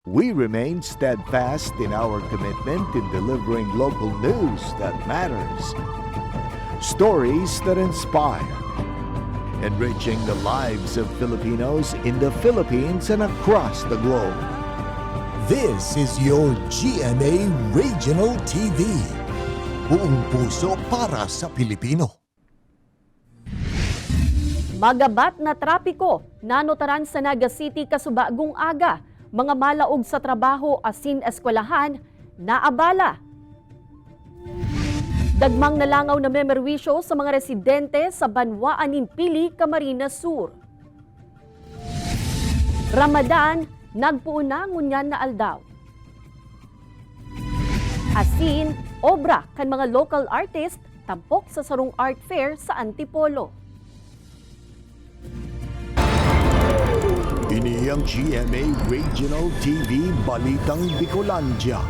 We remain steadfast in our commitment in delivering local news that matters, stories that inspire, enriching the lives of Filipinos in the Philippines and across the globe. This is your GMA Regional TV. Buong puso para sa Pilipino. Magabat na trapiko, nanotaran sa Naga City kasubagong aga, mga malaog sa trabaho asin eskwelahan, naabala. Dagmang nalangaw na memerwisyo sa mga residente sa Banwaan Pili, Camarines Sur. Ramadan, nagpuuna ngunyan na aldaw. Asin, obra kan mga local artist, tampok sa sarong art fair sa Antipolo. Ini ang GMA Regional TV Balitang Bicolandia.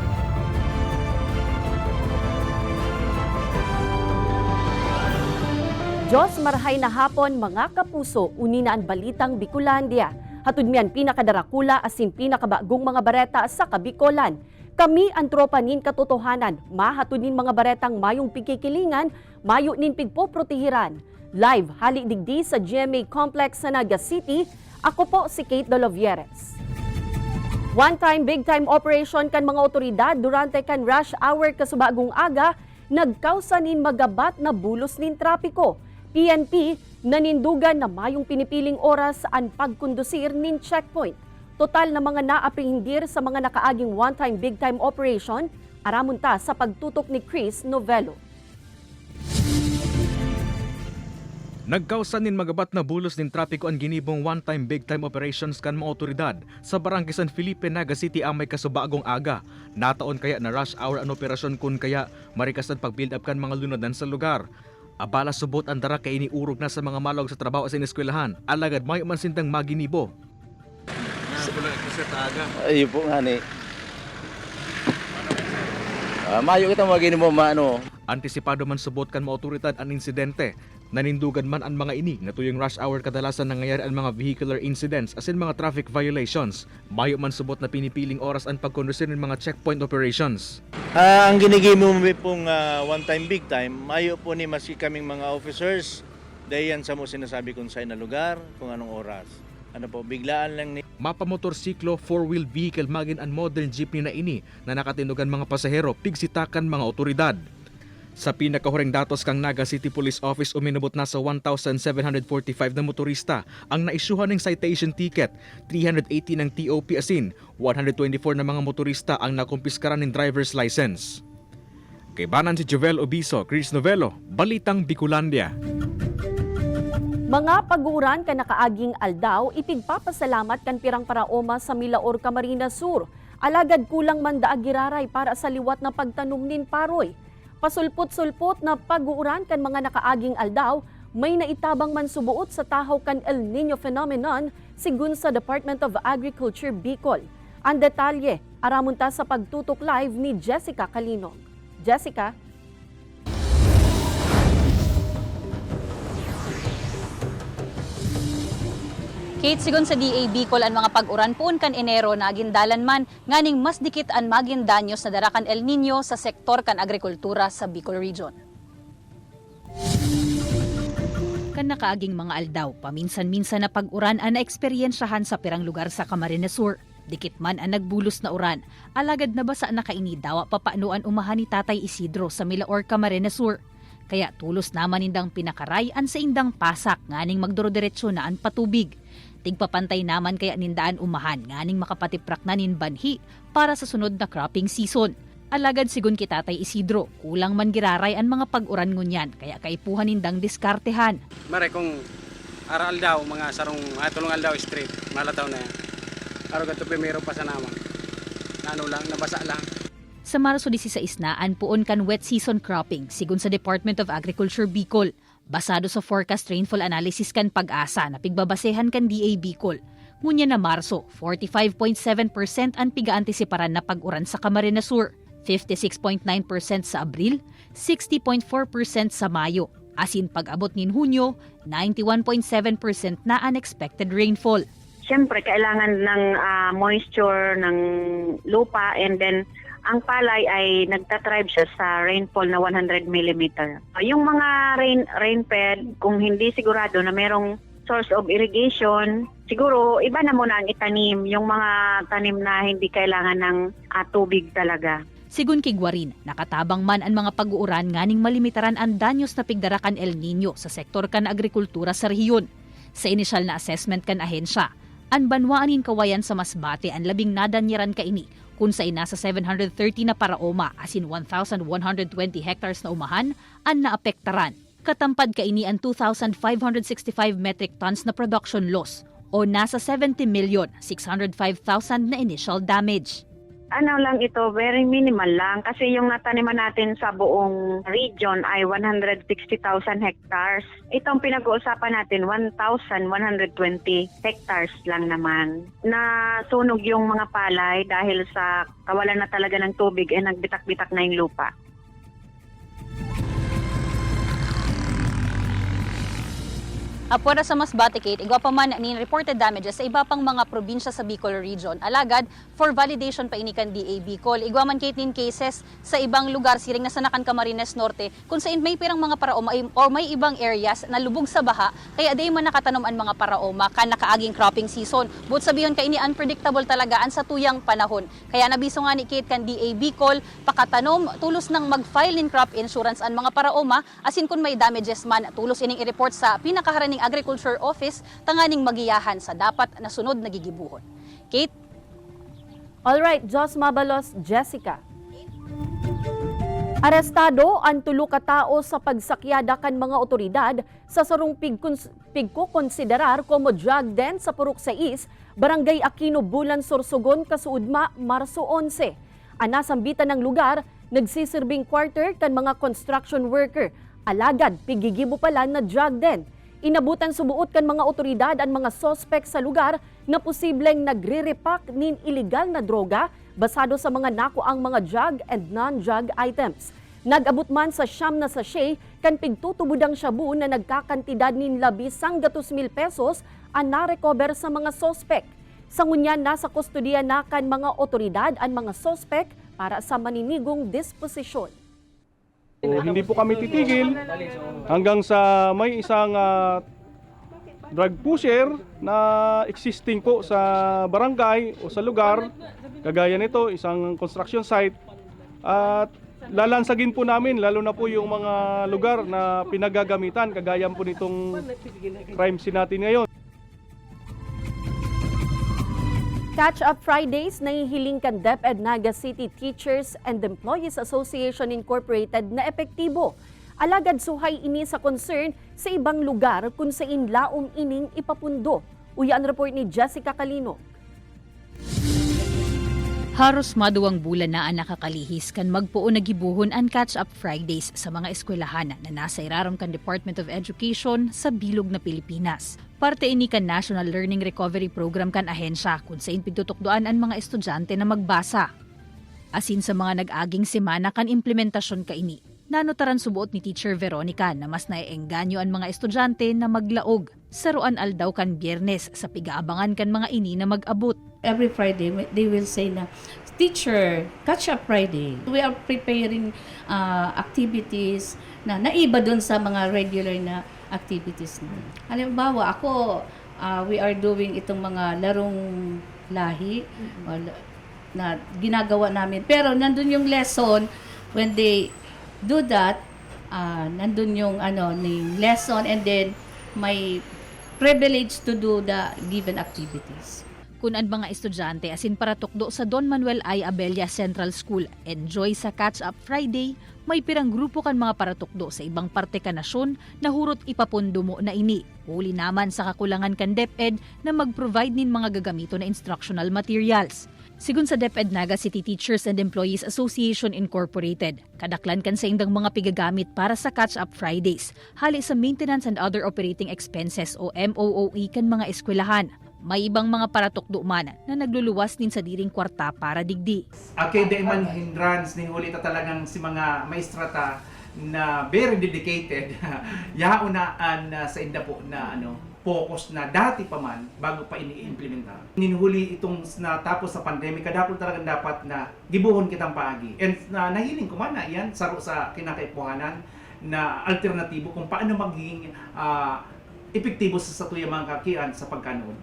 Diyos marhay na hapon mga kapuso, unina ang Balitang Bicolandia. Hatud miyan pinakadarakula asin pinakabagong mga bareta sa Kabikolan. Kami ang tropa nin katotohanan, mahatud nin mga baretang mayong pigkikilingan, mayo nin pigpoprotehiran. Live hali digdi sa GMA Complex sa Naga City. Ako po si Kate Dolovieres. One-time, big-time operation kan mga otoridad durante kan rush hour kasubagong aga, nagkausanin magabat na bulos nin trapiko. PNP nanindugan na mayong pinipiling oras ang pagkondusir nin checkpoint. Total na mga naaprehendir sa mga nakaaging one-time, big-time operation, aramunta sa pagtutok ni Chris Novello. Nagkausan nin magabat na bulos nin trapiko ang ginibong one-time big-time operations kan mga otoridad sa Barangay San Felipe, Naga City ang may kasubagong aga. Nataon kaya na rush hour ang operasyon kun kaya marikasan pag-build up kan mga lunadan sa lugar. Abala subot ang dara kay iniurog na sa mga malog sa trabaho sa ineskwelahan. Alagad may mansintang maginibo. Ay po nga ni. Mayo kita maginibo maano. Antisipado man subot kan mga otoridad ang insidente. Nanindugan man ang mga ini na tuyong rush hour kadalasan nangyayari ang mga vehicular incidents as in mga traffic violations. Mayo man subot na pinipiling oras ang pagkondusir ng mga checkpoint operations. Ang ginigimo mo pong one time big time, mayo po ni maski kaming mga officers, dayan sa mo sinasabi kung saan na lugar, kung anong oras. Ano po, biglaan lang ni... Mapamotorsiklo, four-wheel vehicle magin ang modern jeepney na ini na nakatindugan mga pasahero, pigsitakan mga otoridad. Sa pinakahureng datos kang Naga City Police Office uminabot na sa 1,745 na motorista ang naisyuhan ng citation ticket, 380 ng TOP asin, 124 na mga motorista ang nakumpiskaran ng driver's license. Kay Banan si Jovel Obiso, Chris Novello, Balitang Bicolandia. Mga pag-uuran kan nakaaging aldaw, ipigpapasalamat kan pirang paraoma sa Milaor, Camarines Sur. Alagad kulang man daagiraray para sa liwat na pagtanom nin paroy. Pasulpot-sulpot na pag-uuran kan mga nakaaging aldaw, may naitabang man subuot sa tahaw kan El Nino phenomenon sigun sa Department of Agriculture Bicol. Ang detalye, aramunta sa pagtutok live ni Jessica Calinog. Jessica? Kate, sigon sa DA Bicol ang mga pag-uran poon kan Enero na agindalan man, nganing mas dikit ang maging danyos na darakan El Nino sa sektor kan agrikultura sa Bicol Region. Kan nakaaging mga aldaw, paminsan-minsan na pag-uran ang naeksperyensyahan sa pirang lugar sa Camarines Sur. Dikit man ang nagbulos na uran, alagad na basa na kaini dawa papaanuan umahan ni Tatay Isidro sa Milaor, Camarines Sur. Kaya tulos naman indang pinakaray an sa indang pasak nganing magduro-diretso na ang patubig. Tigpapantay naman kaya nindaan umahan nganing makapatiprak na nin banhi para sa sunod na cropping season. Alagad sigun kita Tatay Isidro, kulang man giraray ang mga pag-uran ngunyan kaya kaipuhan nindang diskartehan. Mare kung aral daw mga sarong tulungan daw street malataw na yan. Araw gato primero pa sa naman. Ano lang nabasa lang. Sa Marso 16 na puon kan wet season cropping sigun sa Department of Agriculture Bicol. Basado sa forecast rainfall analysis kan Pag-asa na pigbabasehan kan DA Bicol. Ngunya na Marso, 45.7% ang piga-antisiparan na pag-uran sa Camarines Sur, 56.9% sa Abril, 60.4% sa Mayo. Asin pag-abot nin Hunyo, 91.7% na unexpected rainfall. Siyempre, kailangan ng moisture ng lupa, and then ang palay ay nagtatribe siya sa rainfall na 100 mm. Yung mga rainfed, kung hindi sigurado na merong source of irrigation, siguro iba na muna ang itanim, yung mga tanim na hindi kailangan ng tubig talaga. Sigun kigwarin, nakatabang man ang mga pag-uuran nganing malimitaran ang danyos na pigdarakan El Nino sa sektor kan agrikultura sa rehiyon. Sa inisyal na assessment kan ahensya, ang banwaanin kawayan sa Masbate ang labing nadanyaran kaini kung sa nasa 730 na paraoma asin 1,120 hectares na umahan ang naapektaran. Katampad kaini ang 2,565 metric tons na production loss o nasa 70,605,000 na initial damage. Ano lang ito, very minimal lang kasi yung nataniman natin sa buong region ay 160,000 hectares. Itong pinag-uusapan natin, 1,120 hectares lang naman. Nasunog yung mga palay dahil sa kawalan na talaga ng tubig at nagbitak-bitak na yung lupa. Apura sa Masbate, Kate, igwa pa man ni reported damages sa iba pang mga probinsya sa Bicol Region. Alagad, for validation pa inikan DA Bicol. Igwa man, Kate, nin cases sa ibang lugar, siring na sanakan Camarines Norte, kung saan may pirang mga paraoma o may ibang areas na lubog sa baha, kaya day man nakatanom ang mga paraoma kan nakaaging cropping season. But sabihin kay ini unpredictable talaga ang sa tuyang panahon. Kaya nabiso nga ni Kate kan DA Bicol, pakatanom, tulos nang mag-file nin crop insurance ang mga paraoma, asin kung may damages man, tulos ining i-report sa pinakaharaning Agriculture Office tanganing magiyahan sa dapat na sunod na gigibuhon. Kate? Alright, Jos Mabalos, Jessica. Arestado ang 3 ka tao sa pagsakyada kan mga otoridad sa sarong pigkukonsiderar como drug den sa Purok 6, Barangay Aquino, Bulan, Sorsogon, Kasuudma, Marso 11. Anasambitan ng lugar, nagsisirbing quarter kan mga construction worker. Alagad, pigigibo pala na drug den. Inabutan subuot kan mga otoridad ang mga sospek sa lugar na posibleng nagre-repack nin illegal na droga basado sa mga nakuang mga drug and non-drug items. Nag-abot man sa siyam na sachet kan pigtutubudang shabu na nagkakantidad nin 11,200 pesos ang na-recover sa mga sospek. Sa ngunyan, nasa kustodiya na kan mga otoridad ang mga sospek para sa maninigong disposisyon. Hindi po kami titigil hanggang sa may isang drug pusher na existing po sa barangay o sa lugar, kagaya nito, isang construction site, at lalansagin po namin, lalo na po yung mga lugar na pinagagamitan, kagaya po nitong crime scene natin ngayon. Catch-up Fridays, nahihiling kan DepEd Naga City Teachers and Employees Association Incorporated na epektibo. Alagad suhay ini sa concern sa ibang lugar kung sa inlaom ining ipapundo. Uyan report ni Jessica Calino. Haros maduwang bulan na ang nakakalihis kan magpuo na gibuhon ang Catch-up Fridays sa mga eskwelahan na nasa irarom kan Department of Education sa bilog na Pilipinas. Parte ini kan National Learning Recovery Program kan ahensya kung saan pigtutukdoan ang mga estudyante na magbasa. Asin sa mga nag-aging semana kan implementasyon kaini, nanotaran subuot ni Teacher Veronica na mas naiengganyo ang mga estudyante na maglaog. Saruan aldaw kan Biyernes sa pigaabangan kan mga ini na mag-abot. Every Friday, they will say na, Teacher, Catch-up Friday. We are preparing activities na naiba dun sa mga regular na activities. Halimbawa, ako, we are doing itong mga larong lahi na ginagawa namin. Pero nandun yung lesson, when they do that, nandun yung lesson, and then may privilege to do the given activities. Kung ang mga estudyante asin para tukdo sa Don Manuel I. Abella Central School enjoy sa Catch-up Friday, may pirang grupo kan mga paratukdo sa ibang parte ka nasyon na hurot ipapundo mo na ini. Huli naman sa kakulangan kan DepEd na mag-provide nin mga gagamito na instructional materials. Sigun sa DepEd Naga City Teachers and Employees Association Incorporated, kadaklan kan sa indang mga pigagamit para sa Catch-up Fridays, hali sa Maintenance and Other Operating Expenses o MOOE kan mga eskwelahan. May ibang mga paratukdo man na nagluluwas din sa diring kwarta para digdi. Okay, di man hindrance ning huli ta talagang si mga maestrata na very dedicated. Yaunaan sa inda po na focus na dati pa man bago pa ini-implementa. Ninhuli itong natapos sa pandemic, kadakol talagang dapat na gibuhon kitang paagi. And nahiling ko man na yan saro sa kinakaipuhanan na alternatibo kung paano maging epektibo sa tuyang mga kakian sa pagkanood.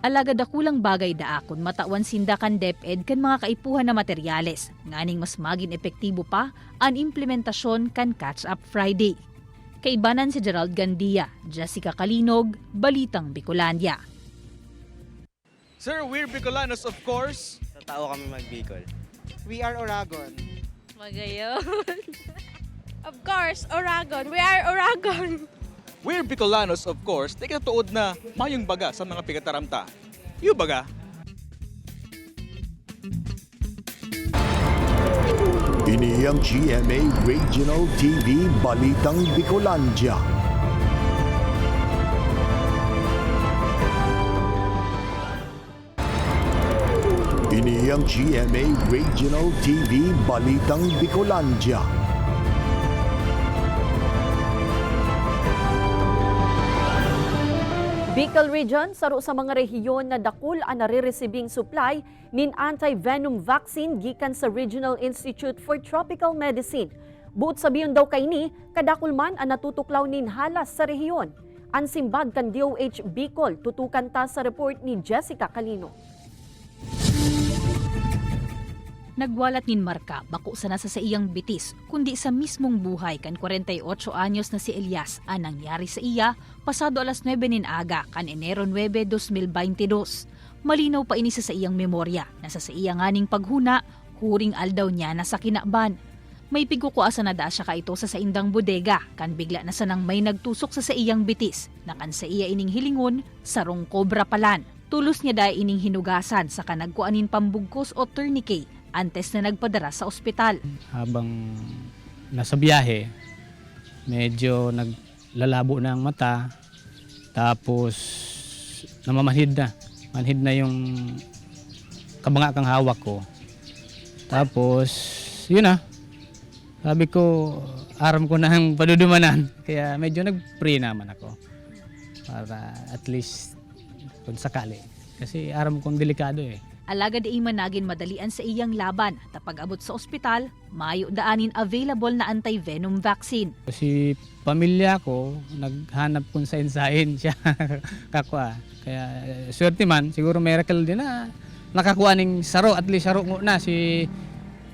Alagad akulang bagay daakon matawan sinda kan DepEd kan mga kaipuhan na materyales, nganing mas maging epektibo pa ang implementasyon kan Catch Up Friday. Kaibanan si Gerald Gandia, Jessica Kalinog, Balitang Bicolandia. Sir, we're Bicolanos of course. Tao kami mag-Bicol. We are Oragon. Magayon. Of course, Oragon. We are Oragon. We're Bicolanos of course. Teka tuod na mayong baga sa mga pigataramta. Yung baga. Ini ang GMA Regional TV Balitang Bicolandia. Ini ang GMA Regional TV Balitang Bicolandia. Bicol Region, saro sa mga rehiyon na dakul ang nare-receiving supply nin anti-venom vaccine gikan sa Regional Institute for Tropical Medicine. Buot sabiyon daw kay ni, kadakul man ang natutuklaw nin halas sa rehiyon. Ang simbag kan DOH Bicol, tutukan ta sa report ni Jessica Calino. Nagwalat nin marka, bako sa nasa sa iyang bitis, kundi sa mismong buhay kan 48 anyos na si Elias ang nangyari sa iya pasado alas 9 nin aga kan Enero 9, 2022. Malinaw pa ini sa iyang memorya, nasa sa iya nganing paghuna, huring aldaw niya na sa kinaban. May pigukuasa na da siya ka ito sa indang bodega, kan bigla na sanang may nagtusok sa iyang bitis, na kan sa iya ining hilingon, sarong kobra palan. Tulos niya dahil ining hinugasan sa kanagkuanin pambugkos o tourniquet, antes na nagpadara sa ospital. Habang nasa biyahe, medyo naglalabo na ang mata, tapos namamanhid na. Manhid na yung kabangakang hawak ko. Tapos, yun na. Sabi ko, aram ko na ang padudumanan. Kaya medyo nag-pray naman ako. Para at least, kung sakali. Kasi aram kong delikado eh. Alagad ay managin madalian sa iyang laban. Tapag abot sa ospital, mayo daanin available na anti-venom vaccine. Si pamilya ko, naghanap kung sain-sain siya kakwa. Kaya swerte man, siguro miracle din na nakakuha ng saro, at least saro na si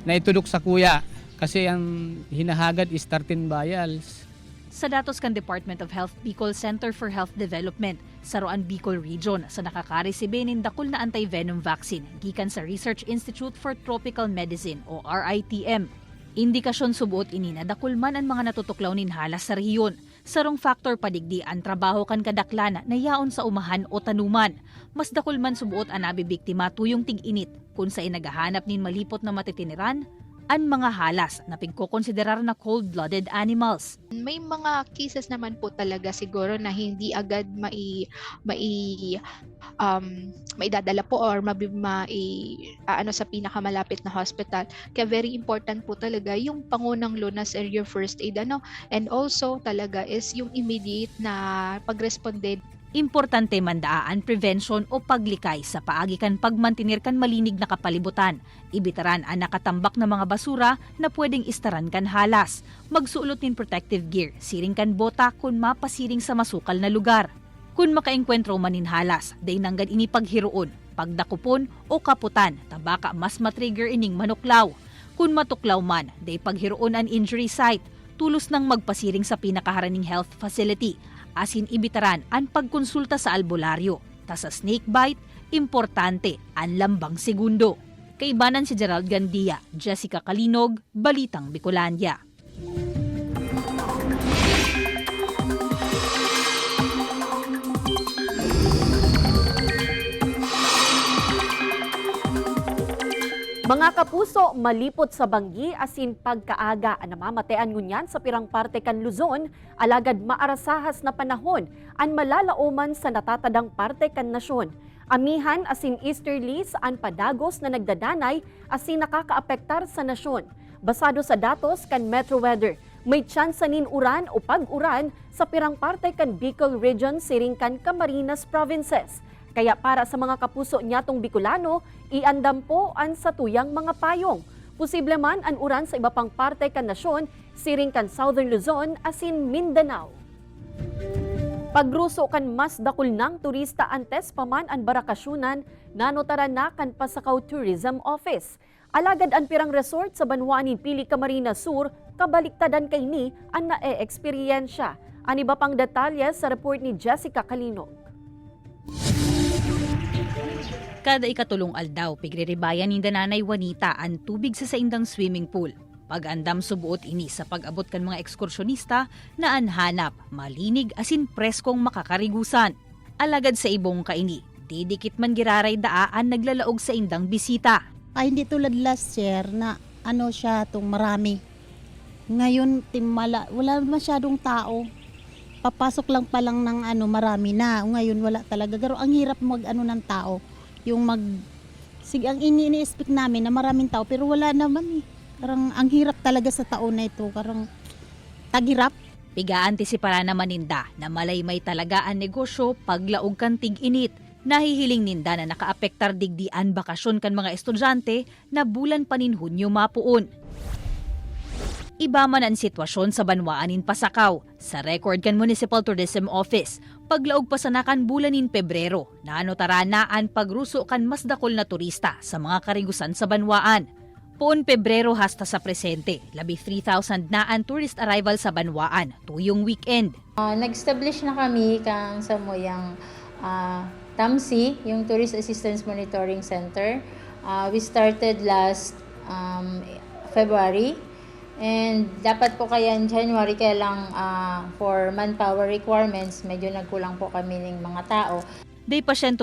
naitudok sa kuya. Kasi ang hinahagad is 13 vials. Sa datos kan Department of Health Bicol Center for Health Development, saroan Bicol Region sa nakakaresibe nin dakul na anti-venom vaccine gikan sa Research Institute for Tropical Medicine o RITM. Indikasyon subuot ini na dakul man ang mga natutuklaw nin halas sa rehiyon. Sarong factor padigdi ang trabaho kan kadaklan na yaon sa umahan o tanuman. Mas dakul man subuot ang nabibiktima tuyong tig-init kung sa inagahanap nin malipot na matitiniran, ang mga halas na pagkokonsiderar na cold-blooded animals. May mga cases naman po talaga siguro na hindi agad maidadala po or sa pinakamalapit na hospital. Kaya very important po talaga yung pangunang lunas or your first aid and also talaga is yung immediate na pagresponde. Importante mandaan prevention o paglikay sa paagikan pagmantinir kan malinig na kapalibutan. Ibitaran ang nakatambak na mga basura na pwedeng istaran kan halas. Magsuot nin protective gear, siring kan bota kung mapasiring sa masukal na lugar. Kung makaengkwentro manin halas, day nanggad ini paghiroon, pagdakupon o kaputan, tabaka mas matrigger ining manuklaw. Kung matuklaw man, day paghiroon ang injury site, tulos nang magpasiring sa pinakaharaning health facility. Asin ibitaran ang pagkonsulta sa albularyo. Ta sa snake bite, importante ang lambang segundo. Kaibanan si Gerald Gandia, Jessica Kalinog, Balitang Bicolandia. Mga kapuso, malipot sa banggi asin pagkaaga ang namamatean ngunyan sa pirang parte kan Luzon, alagad maarasahas na panahon ang malalauman sa natatadang parte kan nasyon. Amihan asin easterlies ang padagos na nagdadanay asin nakakaapektar sa nasyon. Basado sa datos kan Metro Weather, May tsansa nin uran o pag-uran sa pirang parte kan Bicol Region, siringkan Camarines Provinces. Kaya para sa mga kapuso niyatong Bicolano, iandam po an sa tuyang mga payong. Posible man an uran sa iba pang parte kan nasyon, siringkan Southern Luzon asin Mindanao. Pagruso kan mas dakul ng turista antes paman an barakasyunan, nanotara na kan Pasakaw Tourism Office. Alagad ang pirang resort sa Banwanin Pili, Camarines Sur, kabaliktadan kay ni ang nae-eksperyensya. Ang iba pang detalye sa report ni Jessica Kalinog. Kada ikatulong aldaw, pigriribayan ni Nanay Juanita ang tubig sa saindang swimming pool. Pag-andam subuot ini sa pag-abot kan mga ekskursyonista na anhanap, malinig asin preskong makakarigusan. Alagad sa ibong kaini, didikit man giraray daan naglalaog sa indang bisita. Ay hindi tulad last year na siya itong marami. Ngayon wala masyadong tao. Papasok lang pa lang ng marami na. Ngayon wala talaga. Pero ang hirap ng tao. Ang ini-expect namin na maraming tao pero wala naman eh. Karang ang hirap talaga sa taon na ito. Karang tagirap. Piga-antisipara naman ninda na malay-may talaga ang negosyo paglaog kan tig-init. Nahihiling ninda na nakaapektar digdian bakasyon kan mga estudyante na bulan panin Hunyo mapuon. Iba man ang sitwasyon sa Banwaanin Pasakaw. Sa record kan Municipal Tourism Office, paglaog pasanakan bulanin Pebrero, naanotara na ang pagruso kan mas dakol na turista sa mga karigusan sa Banwaan. Poon Pebrero hasta sa presente, 3,000 na ang tourist arrival sa Banwaan tuyong weekend. Nag-establish na kami kang sa moyang TAMSI, yung Tourist Assistance Monitoring Center. We started last February. And dapat po kaya in January, kaya lang for manpower requirements, medyo nagkulang po kami ng mga tao. Day pa 100%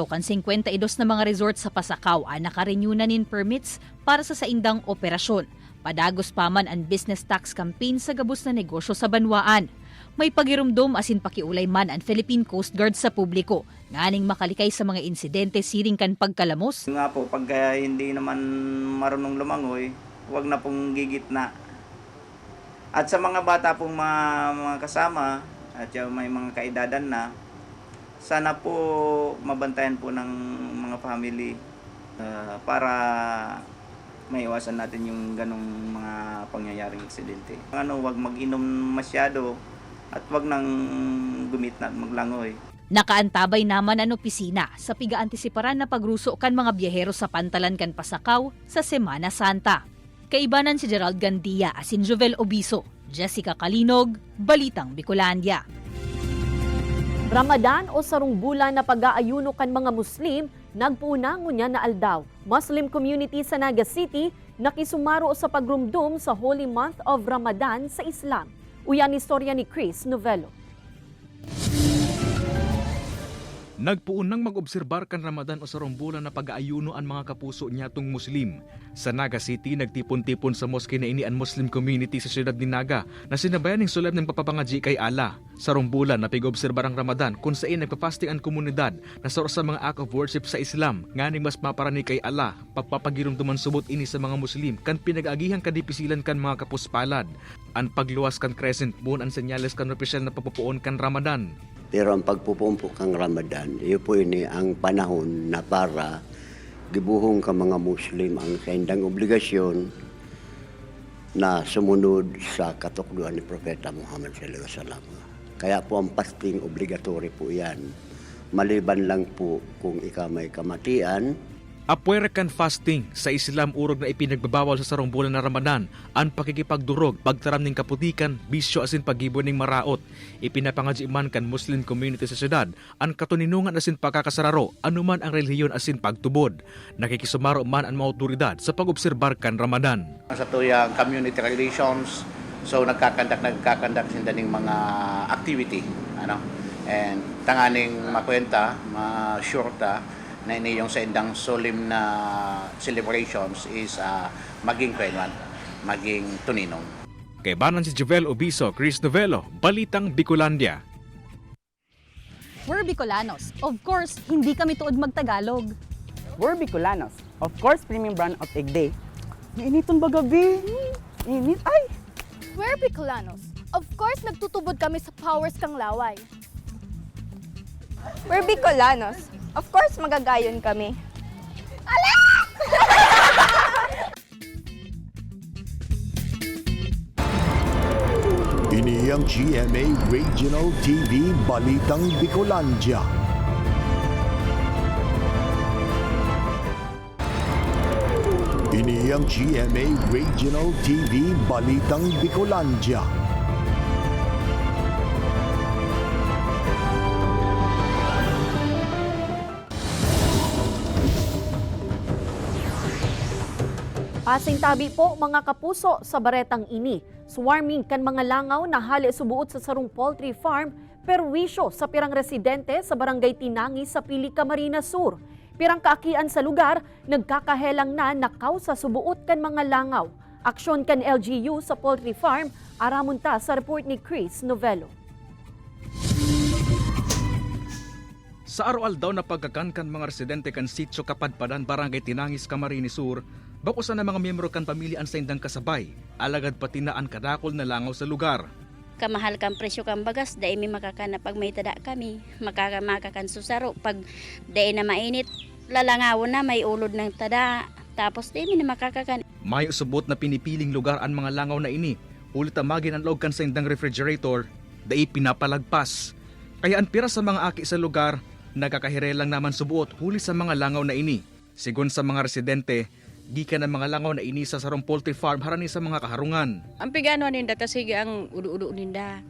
kan 52 na mga resort sa Pasakaw ang nakarenew na nin permits para sa saindang operasyon. Padagos pa man ang business tax campaign sa gabos na negosyo sa Banwaan. May pagirumdom asin pakiulay man ang Philippine Coast Guard sa publiko, nganing makalikay sa mga insidente siring kan pagkalamos. Nga po, pagka hindi naman marunong lumangoy, huwag na pong gigitna. At sa mga bata pong mga kasama, at yung may mga kaedadan na, sana po mabantayan po ng mga family para maiwasan natin yung ganong mga pangyayaring aksidente. Huwag mag-inom masyado at huwag nang gumit na at maglangoy. Nakaantabay naman ang opisina sa piga-antisiparan na pagruso kan mga biyahero sa pantalan kan Pasakaw sa Semana Santa. Kaibanan si Gerald Gandia asin Jovel Obiso, Jessica Kalinog, Balitang Bicolandia. Ramadan o sarong bulan na pag-aayuno kan mga Muslim, nagpuna ngunya na aldaw. Muslim community sa Naga City nakisumaro sa pagrumdum sa Holy Month of Ramadan sa Islam. Uyan istorya ni Chris Novello. Nagpuunang mag-obserbar kan Ramadan o sarong bulan na pag-aayuno ang mga kapuso niyatong Muslim. Sa Naga City, nagtipon-tipon sa mosque na ini ang Muslim community sa siyudad ni Naga na sinabayan ng sulab ng papapangaji kay Allah. Sarong bulan na pig-obserbar ang Ramadan kung saan nagpapasting ang komunidad na sa mga act of worship sa Islam. Nganing mas maparani kay Allah, pagpapagirumduman subot ini sa mga Muslim kan pinag-agihan kadipisilan kan mga kapuspalad. Ang pagluwas kan crescent moon ang senyales kan opisyal na papupuon kan Ramadan. Pero ang pagpupumpo kang Ramadan, iyo po ini ang panahon na para gibuhong ka mga Muslim ang kaindang obligasyon na sumunod sa katukduan ni Propeta Muhammad sallallahu alaihi wasallam. Kaya po ang fasting obligatory po yan. Maliban lang po kung ikaw may kamatian. Apwera kan fasting sa Islam urog na ipinagbabawal sa sarong bulan na Ramadan ang pakikipagdurog, pagtaram ng kaputikan, bisyo asin pagibon ng maraot. Ipinapangadji man kan Muslim community sa syudad ang katuninungan asin pagkakasararo anuman ang relihiyon asin pagtubod. Nakikisumaro man ang mga otoridad sa pag-obserbar kan Ramadan. Sa tuyang community relations, so nagkakandak sinda ning mga activity, and tanganing makwenta, ma-sure ta na ini yung sa indang solemn na celebrations is maging kwenwan, maging tuninong. Kay banan si Jovel Obiso, Chris Novello, Balitang Bicolandia. We're Bicolanos. Of course, hindi kami tuod magtagalog. We're Bicolanos. Of course, premium brand of egg day. Mainiton ba gabi? Init ay! We're Bicolanos. Of course, nagtutubod kami sa powers kang laway. We're Bicolanos. Of course, magagayon kami. Ini ang GMA Regional TV Balitang Bicolandia. Ini ang GMA Regional TV Balitang Bicolandia. Pasingtabi po mga kapuso sa baretang ini. Swarming kan mga langaw na hali subuot sa sarong poultry farm, perwisyo sa pirang residente sa barangay Tinangi sa Pili, Camarines Sur. Pirang kaakian sa lugar, nagkakahelang na nakaw sa subuot kan mga langaw. Aksyon kan LGU sa poultry farm, aramunta sa report ni Chris Novelo. Sa araw daw na pagkakankan mga residente kan sitio Kapadpadan, barangay Tinangis, Camarines Sur, bakusan na mga miyembro kan pamilya sa indang kasabay, alagad pati na ang kadakol na langaw sa lugar. Kamahal kang presyo kang bagas, dahil may makakana pag may tada kami, makakakan susaro, pag dahil na mainit, lalangawon na may ulod ng tada, tapos dahil na makakakan. May usubot na pinipiling lugar ang mga langaw na ini, ulit tamagin ang log kan sa indang refrigerator, dahil pinapalagpas. Kaya ang pira sa mga aki sa lugar, nagkakahire lang naman subuot huli sa mga langaw na ini. Sigon sa mga residente, gikan ang mga langaw na ini sa sarong poultry farm harani sa mga kaharungan. Ang pigano ninda kasi ang udu-udu ninda.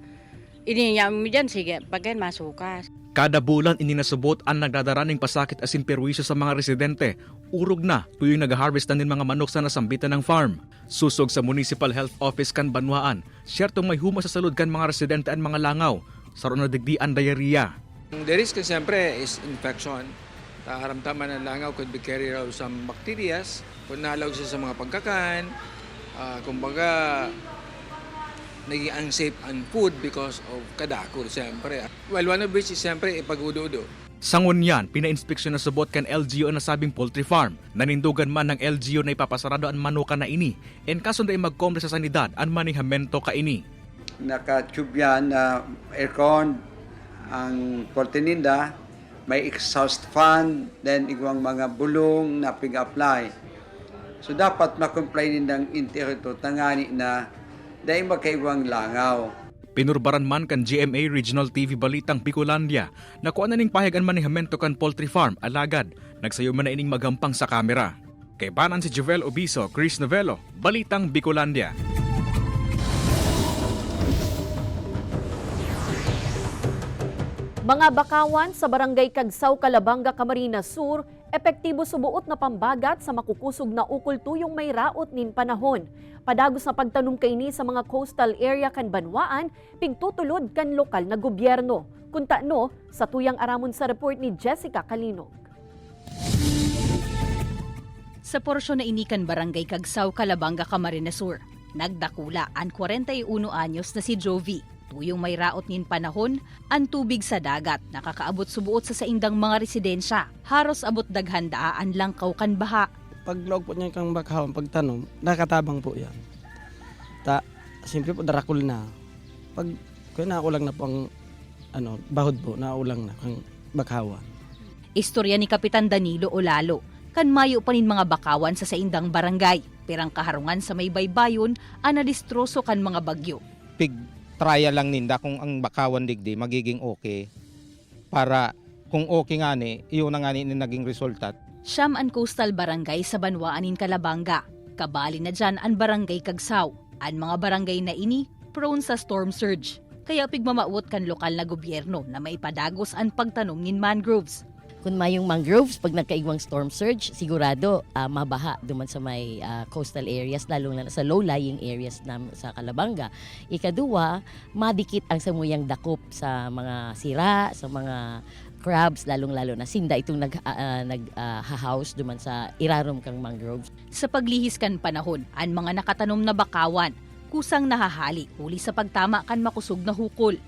Ininyam mo dyan, sige, pagkain masukas. Kada bulan ini nasubot ang nagdadaraning pasakit asin perwisyo sa mga residente. Urog na tuyong nag-harvest na ng mga manok sa nasambitan ng farm. Susog sa Municipal Health Office kan Banwaan, syertong may huma sa salud kan mga residente ang mga langaw. Saron na digdian diarrhea. The risk siyempre is infection. Karamdaman ng langaw could be carrier of some bacteria. Kung nalawag siya sa mga pagkakan, kumbaga naging unsafe ang food because of kadakol siyempre. Well, one of which is siyempre ipag-udo-udo. Sangon yan, pina-inspeksyon na subot kan LGU na sabing poultry farm. Nanindugan man ng LGU na ipapasarado ang manuka na ini. En kaso na magkomple sa sanidad ang manihamento ka ini. Naka-tube yan na aircon, ang portininda, may exhaust fan, then igwang mga bulong na pig-apply. So dapat makomply nindang interito tangani na dahil magkaigwang langaw. Pinurbaran man kan GMA Regional TV Balitang Bicolandia na kuan na ning pahigan manihamento kan poultry farm alagad nagsayo man na ining magampang sa kamera. Kay banan si Jovel Obiso, Chris Novelo, Balitang Bicolandia. Mga bakawan sa barangay Kagsaw, Calabanga, Camarines Sur, epektibo subuot na pambagat sa makukusog na ukol tuyong may raot nin panahon. Padagos na pagtanong kaini sa mga coastal area kan Banwaan, pigtutulod kan lokal na gobyerno. Kunta no, sa tuyang aramon sa report ni Jessica Kalinog. Sa porsyon na inikan barangay Kagsaw, Calabanga, Camarines Sur, nagdakula ang 41 anyos na si Jovi. Tuyong may raot nin panahon, ang tubig sa dagat nakakaabot subuot sa saindang mga residensya. Haros abot daghandaan lang kan baha. Paglaog po niya kang bakhawan, pagtanom, nakatabang po yan. Siyempre po darakul na. Pag naulang na po ang bahod po, naulang na kang bakhawan. Istorya ni Kapitan Danilo Olalo, kan mayo pa nin mga bakawan sa saindang barangay. Perang kaharungan sa may baybayon, analistroso kan mga bagyo. Trial lang ninda kung ang bakawan digdi magiging okay para kung okay nga ni, iyon na nga ni naging resultat. Siyam ang coastal barangay sa Banwaanin, Calabanga. Kabali na dyan ang barangay Kagsaw. Ang mga barangay na ini prone sa storm surge. Kaya pigmamaot kan lokal na gobyerno na maipadagos ang pagtanom ng mangroves. Kung mayong mangroves, pag nagkaigwang storm surge, sigurado mabaha duman sa may coastal areas, lalo na sa low-lying areas sa Calabanga. Ikaduwa, madikit ang samuyang dakop sa mga sira, sa mga crabs, lalong-lalo na sinda itong nag-house duman sa irarom kang mangroves. Sa paglihis kan panahon, ang mga nakatanom na bakawan, kusang nahahali huli sa pagtama kan makusog na hukol.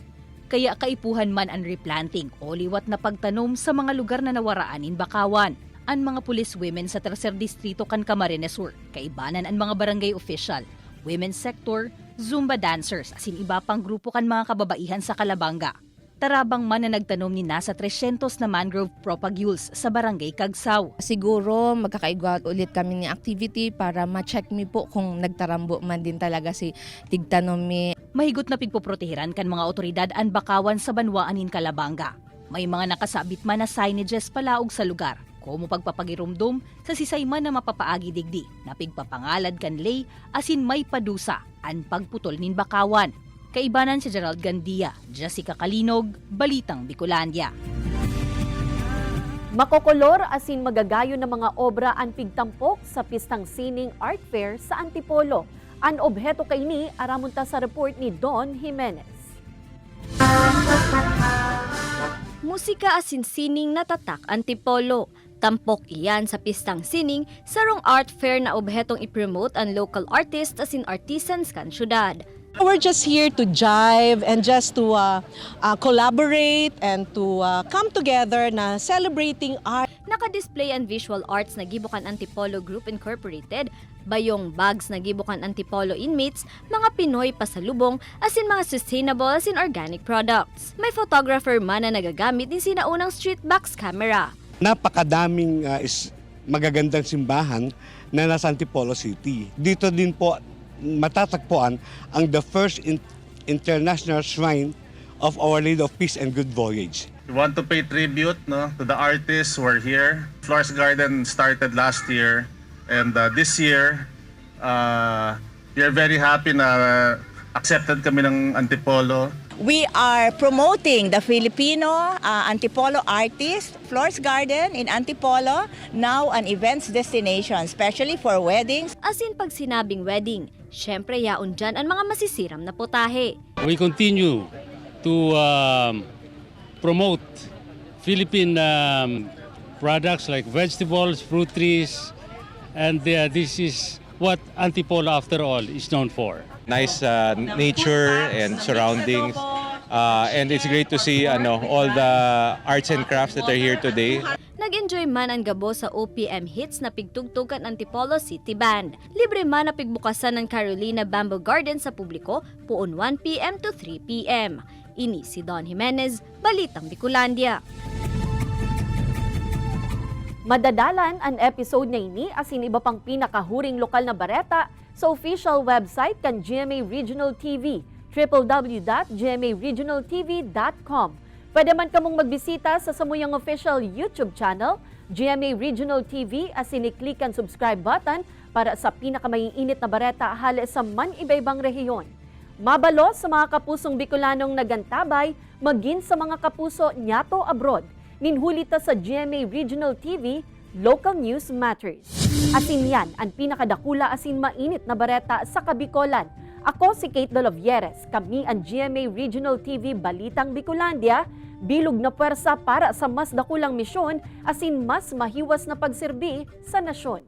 Kaya kaipuhan man ang replanting o liwat na pagtanom sa mga lugar na nawaraanin bakawan. Ang mga police women sa 3rd Distrito kan Camarines Sur, kaibanan ang mga barangay official, women's sector, Zumba dancers, asin iba pang grupo kan mga kababaihan sa Calabanga. Tarabang man na nagtanom ni nasa 300 na mangrove propagules sa barangay Kagsaw. Siguro magkakaigwa ulit kami ng activity para ma-check mi po kung nagtarambo man din talaga si tigtanom mi. Mahigot na pigpoprotehiran kan mga otoridad an bakawan sa banwaanin Calabanga. May mga nakasabit man na signages palaog sa lugar. Komo pagpapagirumdum sa sisay man na mapapaagi digdi na pigpapangalad kan lay asin may padusa an pagputol nin bakawan. Kaibanan si Gerald Gandia, Jessica Kalinog, Balitang Bicolandia. Makokolor asin magagayo ng mga obra ang pigtampok sa Pistang Sining Art Fair sa Antipolo. An obheto kaini aramunta sa report ni Don Jimenez. Musika asin sining natatak Antipolo. Tampok iyan sa Pistang Sining sarong art fair na obhetong ipromote ang local artists asin artisans kan syudad. We're just here to jive and just to collaborate and to come together na celebrating art. Naka-display ang visual arts na gibukan Antipolo Group Incorporated, bayong bags na gibukan Antipolo inmates, mga Pinoy pasalubong, asin mga sustainable asin organic products. May photographer man na nagagamit din sinaunang street box camera. Napakadaming magagandang simbahan na nasa Antipolo City. Dito din po matatagpuan ang the first international shrine of Our Lady of Peace and Good Voyage. We want to pay tribute to the artists who are here. Flores Garden started last year, and this year we are very happy na accepted kami ng Antipolo. We are promoting the Filipino Antipolo artist, Flores Garden in Antipolo, now an events destination, especially for weddings. Asin pag sinabing wedding, syempre yaon dyan ang mga masisiram na putahe. We continue to promote Philippine products like vegetables, fruit trees, and this is what Antipolo after all is known for. Nice nature and surroundings, and it's great to see all the arts and crafts that are here today. Nag-enjoy man ang gabo sa OPM Hits na pigtugtugan Antipolo City Band. Libre man na pigbukasan ng Carolina Bamboo Garden sa publiko puon 1 p.m. to 3 p.m. Ini si Don Jimenez, Balitang Bicolandia. Madadalan ang episode na ini asin iba pang pinakahuring lokal na bareta sa official website kan GMA Regional TV, www.gmaregionaltv.com. Pwede man kamong magbisita sa samuyang official YouTube channel, GMA Regional TV, asin i-click ang subscribe button para sa pinakamaiinit na bareta hali sa man iba-ibang rehiyon. Mabalo sa mga kapusong Bicolanong nagantabay, magin sa mga kapuso nyato abroad. Ninhulita sa GMA Regional TV, Local News Matters. Asin yan ang pinakadakula asin mainit na bareta sa Kabikolan. Ako si Kate Dolovieres, kami ang GMA Regional TV Balitang Bicolandia, bilog na puwersa para sa mas dakulang misyon asin mas mahiwas na pagserbi sa nasyon.